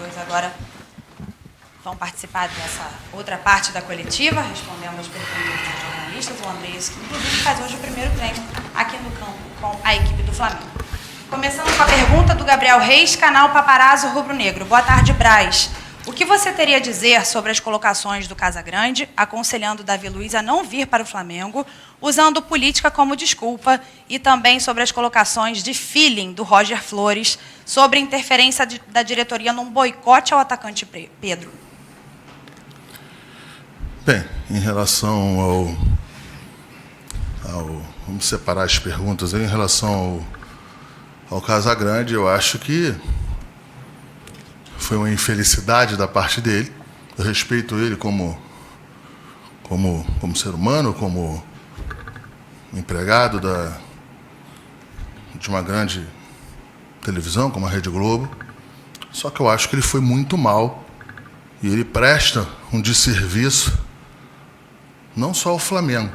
dois agora vão participar dessa outra parte da coletiva, respondendo as perguntas dos jornalistas. O Andrés, que inclusive faz hoje o primeiro treino aqui no campo com a equipe do Flamengo. Começando com a pergunta do Gabriel Reis, canal Paparazzo Rubro Negro. Boa tarde, Braz. O que você teria a dizer sobre as colocações do Casagrande, aconselhando Davi Luiz a não vir para o Flamengo, usando política como desculpa, e também sobre as colocações de feeling do Roger Flores sobre a interferência da diretoria num boicote ao atacante Pedro? Bem, em relação ao vamos separar as perguntas aí, em relação ao Casagrande, eu acho que foi uma infelicidade da parte dele. Eu respeito ele como ser humano, como empregado de uma grande televisão, como a Rede Globo. Só que eu acho que ele foi muito mal e ele presta um desserviço não só ao Flamengo,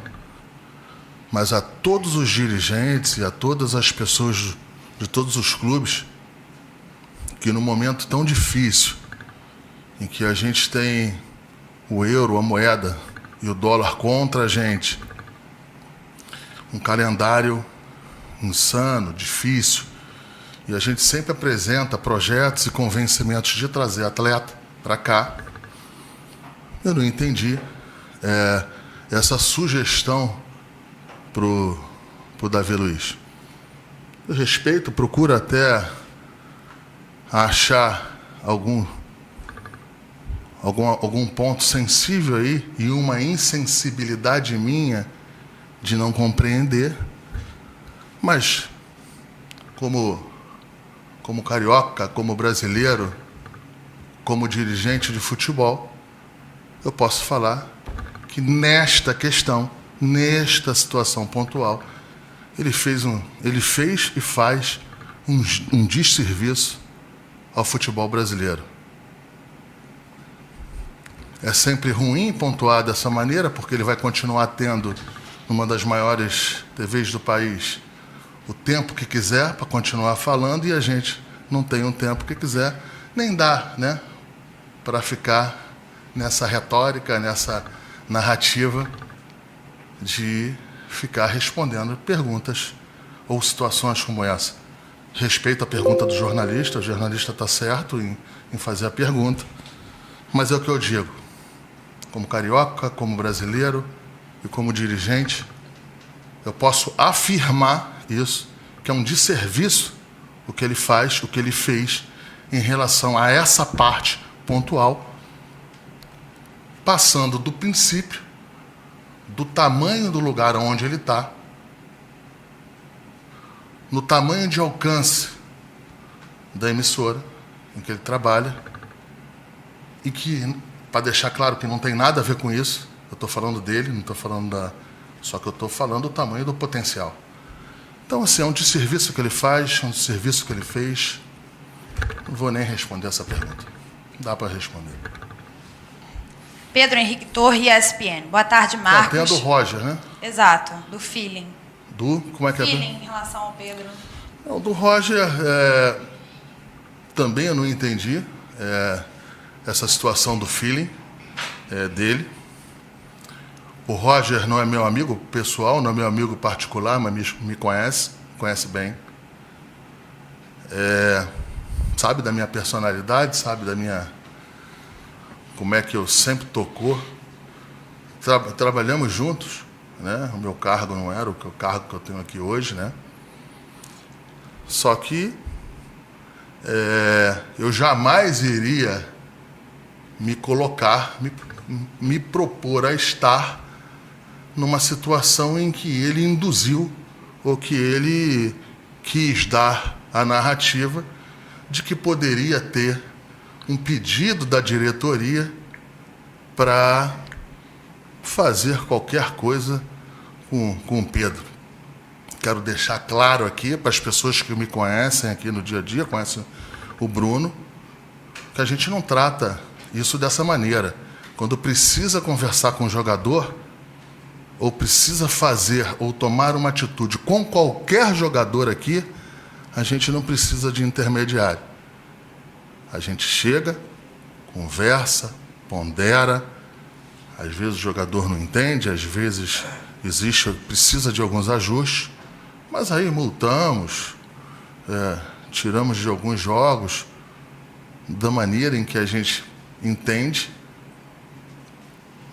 mas a todos os dirigentes e a todas as pessoas de todos os clubes que num momento tão difícil, em que a gente tem o euro, a moeda e o dólar contra a gente, um calendário insano, difícil, e a gente sempre apresenta projetos e convencimentos de trazer atleta para cá, eu não entendi essa sugestão pro Davi Luiz. Eu respeito, procuro até achar algum ponto sensível aí e uma insensibilidade minha de não compreender, mas como carioca, como brasileiro, como dirigente de futebol, eu posso falar que nesta questão, nesta situação pontual, ele fez e faz um desserviço ao futebol brasileiro. É sempre ruim pontuar dessa maneira, porque ele vai continuar tendo, numa das maiores TVs do país, o tempo que quiser para continuar falando, e a gente não tem um tempo que quiser, nem dá, né, para ficar nessa retórica, nessa narrativa de ficar respondendo perguntas ou situações como essa. Respeito a pergunta do jornalista, o jornalista está certo em fazer a pergunta, mas é o que eu digo, como carioca, como brasileiro e como dirigente, eu posso afirmar isso, que é um desserviço o que ele faz, o que ele fez em relação a essa parte pontual, passando do princípio, do tamanho do lugar onde ele está, no tamanho de alcance da emissora em que ele trabalha, e que, para deixar claro que não tem nada a ver com isso, eu estou falando dele, não estou falando só que eu estou falando do tamanho do potencial. Então, assim, é um desserviço que ele faz, é um desserviço que ele fez. Não vou nem responder essa pergunta. Dá para responder. Pedro Henrique Torre, ESPN. Boa tarde, Marcos. Tem a do Roger, né? Exato, do feeling. Como é que feeling em relação ao Pedro. O do Roger, também eu não entendi essa situação do feeling dele. O Roger não é meu amigo pessoal, não é meu amigo particular, mas me conhece bem. Sabe da minha personalidade, sabe da minha... como é que eu sempre tocou. Trabalhamos juntos, né? O meu cargo não era o cargo que eu tenho aqui hoje, né? Só que eu jamais iria me colocar, me propor a estar numa situação em que ele induziu ou que ele quis dar a narrativa de que poderia ter um pedido da diretoria para fazer qualquer coisa com o Pedro. Quero deixar claro aqui para as pessoas que me conhecem aqui no dia a dia, conhecem o Bruno, que a gente não trata isso dessa maneira. Quando precisa conversar com o jogador, ou precisa fazer ou tomar uma atitude com qualquer jogador aqui, a gente não precisa de intermediário. A gente chega, conversa, pondera. Às vezes o jogador não entende, às vezes precisa de alguns ajustes, mas aí multamos, tiramos de alguns jogos da maneira em que a gente entende.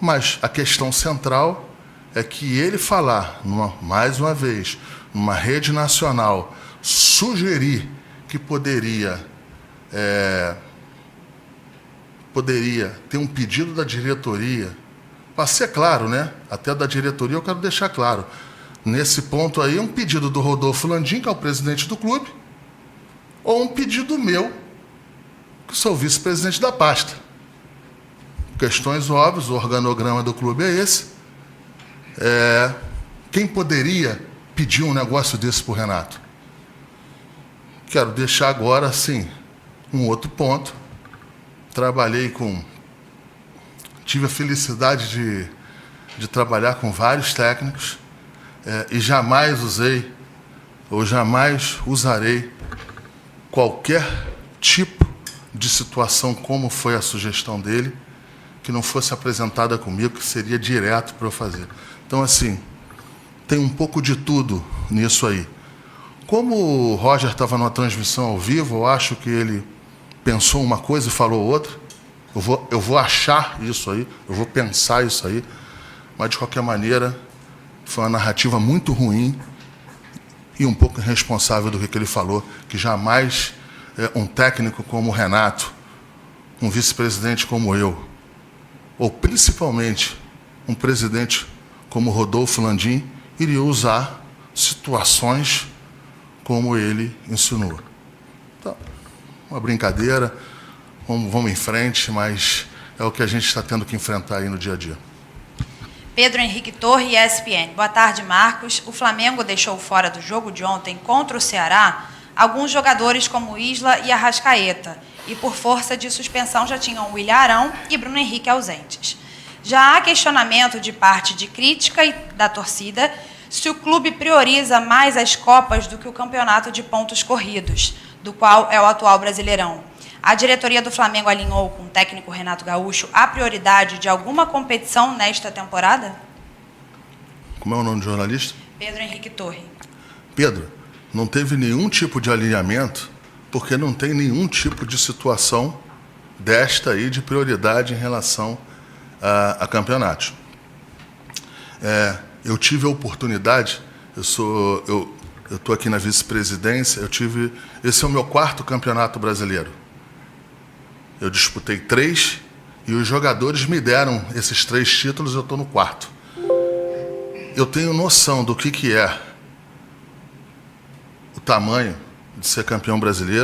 Mas a questão central é que ele falar, mais uma vez, numa rede nacional, sugerir que poderia ter um pedido da diretoria, para ser claro, né? Até da diretoria eu quero deixar claro. Nesse ponto aí, um pedido do Rodolfo Landim, que é o presidente do clube, ou um pedido meu, que sou vice-presidente da pasta. Questões óbvias, o organograma do clube é esse. Quem poderia pedir um negócio desse para o Renato? Quero deixar agora, assim, um outro ponto. Tive a felicidade de trabalhar com vários técnicos e jamais usei ou jamais usarei qualquer tipo de situação como foi a sugestão dele, que não fosse apresentada comigo, que seria direto para eu fazer. Então, assim, tem um pouco de tudo nisso aí. Como o Roger estava numa transmissão ao vivo, eu acho que ele pensou uma coisa e falou outra. Eu vou achar isso aí, eu vou pensar isso aí, mas, de qualquer maneira, foi uma narrativa muito ruim e um pouco irresponsável do que ele falou, que jamais um técnico como o Renato, um vice-presidente como eu, ou principalmente um presidente como Rodolfo Landim, iria usar situações como ele insinuou. Então, uma brincadeira, vamos em frente, mas é o que a gente está tendo que enfrentar aí no dia a dia. Pedro Henrique Torre, ESPN. Boa tarde, Marcos. O Flamengo deixou fora do jogo de ontem contra o Ceará alguns jogadores como Isla e Arrascaeta, e por força de suspensão já tinham William Arão e Bruno Henrique ausentes. Já há questionamento de parte de crítica e da torcida se o clube prioriza mais as Copas do que o campeonato de pontos corridos, do qual é o atual Brasileirão. A diretoria do Flamengo alinhou com o técnico Renato Gaúcho a prioridade de alguma competição nesta temporada? Como é o nome do jornalista? Pedro Henrique Torre. Pedro, não teve nenhum tipo de alinhamento, porque não tem nenhum tipo de situação desta aí de prioridade em relação a campeonatos. Eu tive a oportunidade, eu estou aqui na vice-presidência, esse é o meu 4º campeonato brasileiro. Eu disputei 3 e os jogadores me deram esses 3 títulos, eu estou no 4º. Eu tenho noção do que é o tamanho de ser campeão brasileiro.